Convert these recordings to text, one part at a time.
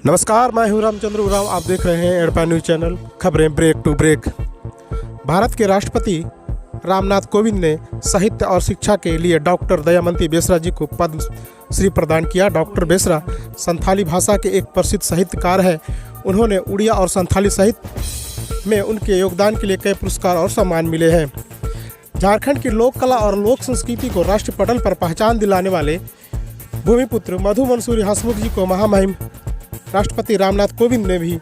नमस्कार, मैं हूं रामचंद्र उरांव। आप देख रहे हैं एडपा न्यूज चैनल। खबरें ब्रेक टू ब्रेक। भारत के राष्ट्रपति रामनाथ कोविंद ने साहित्य और शिक्षा के लिए डॉक्टर दयामती बेसरा जी को पद्म श्री प्रदान किया। डॉक्टर बेसरा संथाली भाषा के एक प्रसिद्ध साहित्यकार हैं। उन्होंने उड़िया और संथाली साहित्य में उनके योगदान के लिए कई पुरस्कार और सम्मान मिले हैं। झारखंड की लोक कला और लोक संस्कृति को राष्ट्रीय पटल पर पहचान दिलाने वाले भूमिपुत्र मधु मंसूरी हंसमुख जी को महामहिम राष्ट्रपति रामनाथ कोविंद ने भी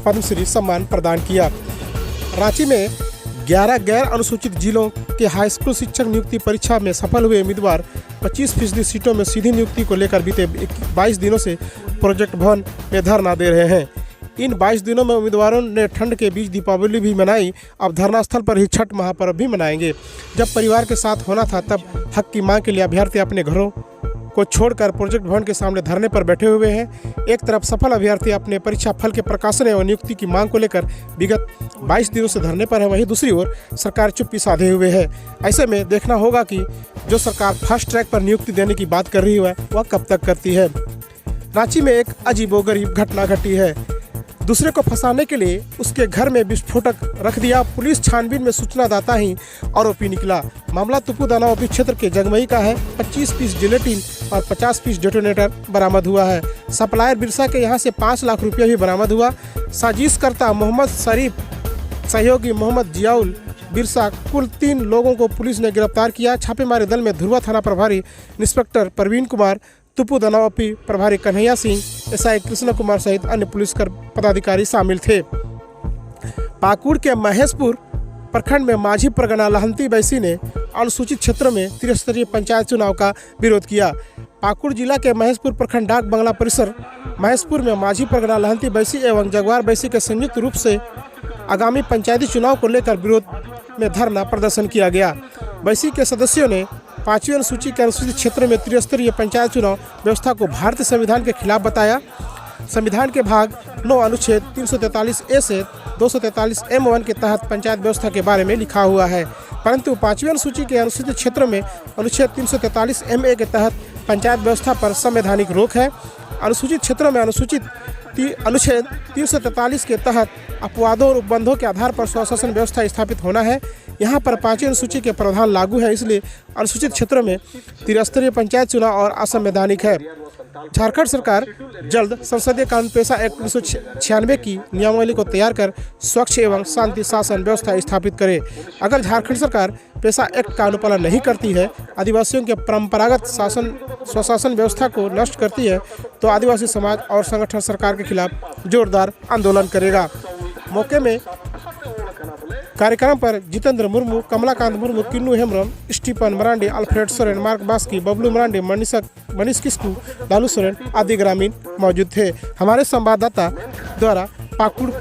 पद्मश्री सम्मान प्रदान किया। रांची में 11 गैर अनुसूचित जिलों के हाई स्कूल शिक्षक नियुक्ति परीक्षा में सफल हुए उम्मीदवार 25% सीटों में सीधी नियुक्ति को लेकर बीते 22 दिनों से प्रोजेक्ट भवन में धरना दे रहे हैं। इन 22 दिनों में उम्मीदवारों ने ठंड के बीच दीपावली भी मनाई। अब धरना स्थल पर ही छठ महापर्व भी मनाएंगे। जब परिवार के साथ होना था तब हक की मांग के लिए अभ्यर्थी अपने घरों को छोड़कर प्रोजेक्ट भवन के सामने धरने पर बैठे हुए हैं। एक तरफ सफल अभ्यर्थी अपने परीक्षा फल के प्रकाशन एवं नियुक्ति की मांग को लेकर विगत 22 दिनों से धरने पर है, वहीं दूसरी ओर सरकार चुप्पी साधे हुए है। ऐसे में देखना होगा कि जो सरकार फास्ट ट्रैक पर नियुक्ति देने की बात कर रही है वह कब तक करती है। रांची में एक अजीबोगरीब घटना घटी है। दूसरे को फंसाने के लिए उसके घर में विस्फोटक रख दिया। पुलिस छानबीन में सूचनादाता ही आरोपी निकला। मामला तुपुदाना ओपी क्षेत्र के जगमई का है। 25 पीस जिलेटिन और 50 पीस डेटोनेटर बरामद हुआ है। सप्लायर बिरसा के यहां से 5 लाख रुपया भी बरामद हुआ। साजिशकर्ता मोहम्मद शरीफ, सहयोगी मोहम्मद जियाउल बिरसा, कुल 3 लोगों को पुलिस ने गिरफ्तार किया। छापेमारी दल में धुरवा थाना प्रभारी इंस्पेक्टर प्रवीण कुमार, तुपुदाना ओपी प्रभारी कन्हैया सिंह, एसआई कृष्ण कुमार सहित अन्य पुलिसकर पदाधिकारी शामिल थे। पाकुड़ के महेशपुर प्रखंड में माझी परगना लहंती बैसी ने अनुसूचित क्षेत्रों में त्रिस्तरीय पंचायत चुनाव का विरोध किया। पाकुड़ जिला के महेशपुर प्रखंड डाक बंगला परिसर महेशपुर में माझी परगना लहंती बैसी एवं जगवार बैसी के संयुक्त रूप से आगामी पंचायती चुनाव को लेकर विरोध में धरना प्रदर्शन किया गया। बैसी के सदस्यों ने 5वीं अनुसूची के अनुसूचित क्षेत्र में त्रिस्तरीय पंचायत चुनाव व्यवस्था को भारतीय संविधान के खिलाफ बताया। संविधान के भाग 9 अनुच्छेद 343A से 243M1 के तहत पंचायत व्यवस्था के बारे में लिखा हुआ है, परंतु 5वीं अनुसूची के अनुसूचित क्षेत्र में अनुच्छेद 343MA के तहत पंचायत व्यवस्था पर संवैधानिक रोक है। अनुसूचित क्षेत्रों में अनुच्छेद 343 के तहत अपवादों और उपबंधों के आधार पर स्वशासन व्यवस्था स्थापित होना है। यहाँ पर 5वीं अनुसूची के प्रावधान लागू है, इसलिए अनुसूचित क्षेत्रों में त्रिस्तरीय पंचायत चुनाव और असंवैधानिक है। झारखंड सरकार जल्द संसदीय कानून पेशा एक्ट 1996 की नियमावली को तैयार कर स्वच्छ एवं शांति शासन व्यवस्था स्थापित करे। अगर झारखंड सरकार पेशा एक्ट का अनुपालन नहीं करती है, आदिवासियों के परंपरागत स्वशासन व्यवस्था को नष्ट करती है, तो आदिवासी समाज और संगठन सरकार के खिलाफ जोरदार आंदोलन करेगा। मौके में कार्यक्रम पर Jitendra Murmu, Kamalakant Murmu, Kinnu Hembram, Stephen Marandi, Alfred Soren, Mark Baski, Bablu Marandi, Manish Kisku, Lalu Soren आदि ग्रामीण मौजूद थे। हमारे संवाददाता द्वारा पाकुड़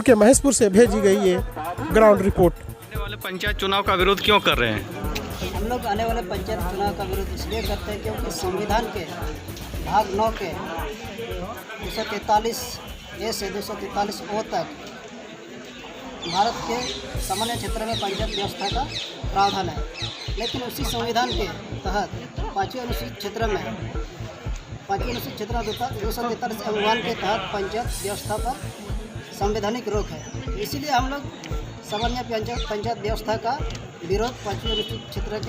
के महेशपुर से भेजी गई ये ग्राउंड रिपोर्ट। आने वाले पंचायत चुनाव का विरोध क्यों कर रहे हैं? हम लोग आने वाले पंचायत चुनाव का विरोध इसलिए करते हैं क्योंकि संविधान के भाग 9 के 243A से 243O तक भारत के सामान्य क्षेत्र में पंचायत व्यवस्था का प्रावधान है, लेकिन उसी संविधान के तहत 5वीं अनुसूचित क्षेत्र में 243M1 के तहत पंचायत व्यवस्था पर संवैधानिक रोक है। इसीलिए हम लोग सामान्य पंचायत व्यवस्था का विरोध 5वीं अनुसूचित क्षेत्र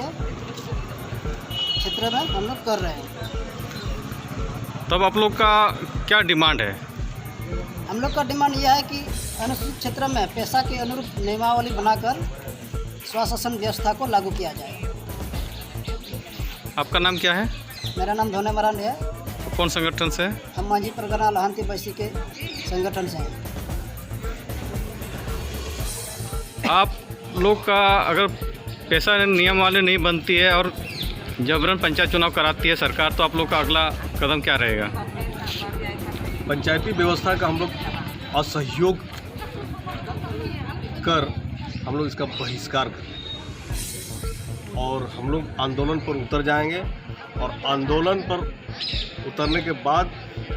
में हम लोग कर रहे हैं। तब आप लोग का क्या डिमांड है? हम लोग का डिमांड यह है कि अनुसूचित क्षेत्र में पेशा के अनुरूप नियमावली बनाकर स्वशासन व्यवस्था को लागू किया जाए। आपका नाम क्या है? मेरा नाम धोने मरांडी है। कौन संगठन से? हम माझी परगना लहंती बैसी के संगठन से हैं। आप लोग का अगर पेशा नियमावली नहीं बनती है और जबरन पंचायत चुनाव कराती है सरकार, तो आप लोग का अगला कदम क्या रहेगा? पंचायती व्यवस्था का हम लोग असहयोग कर हम लोग इसका बहिष्कार करें और हम लोग आंदोलन पर उतर जाएंगे। और आंदोलन पर उतरने के बाद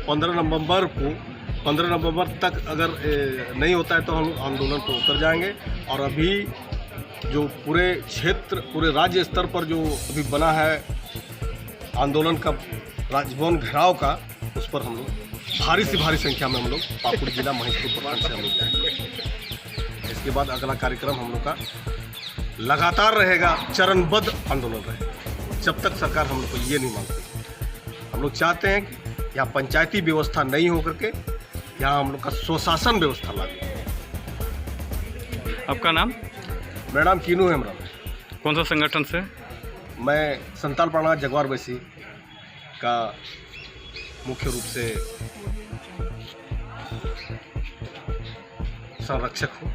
15 नवंबर तक अगर नहीं होता है तो हम आंदोलन पर उतर जाएंगे। और अभी जो पूरे राज्य स्तर पर जो अभी बना है आंदोलन का राजभवन घेराव का, उस पर हम लोग भारी से भारी संख्या में हम लोग पाकुड़ जिला महेशपुर प्रखंड से हम लोग जाएंगे। इसके बाद अगला कार्यक्रम हम लोग का लगातार रहेगा, चरणबद्ध आंदोलन रहेगा जब तक सरकार हम लोग को ये नहीं मानती। हम लोग चाहते हैं कि यहाँ पंचायती व्यवस्था नहीं होकर के यहाँ हम लोग का स्वशासन व्यवस्था लागू। आपका नाम? मेरा नाम कीनू है। मेरा कौन सा संगठन से? मैं संताल पाड़ा जगवार वैसी का मुख्य रूप से संरक्षक हूँ।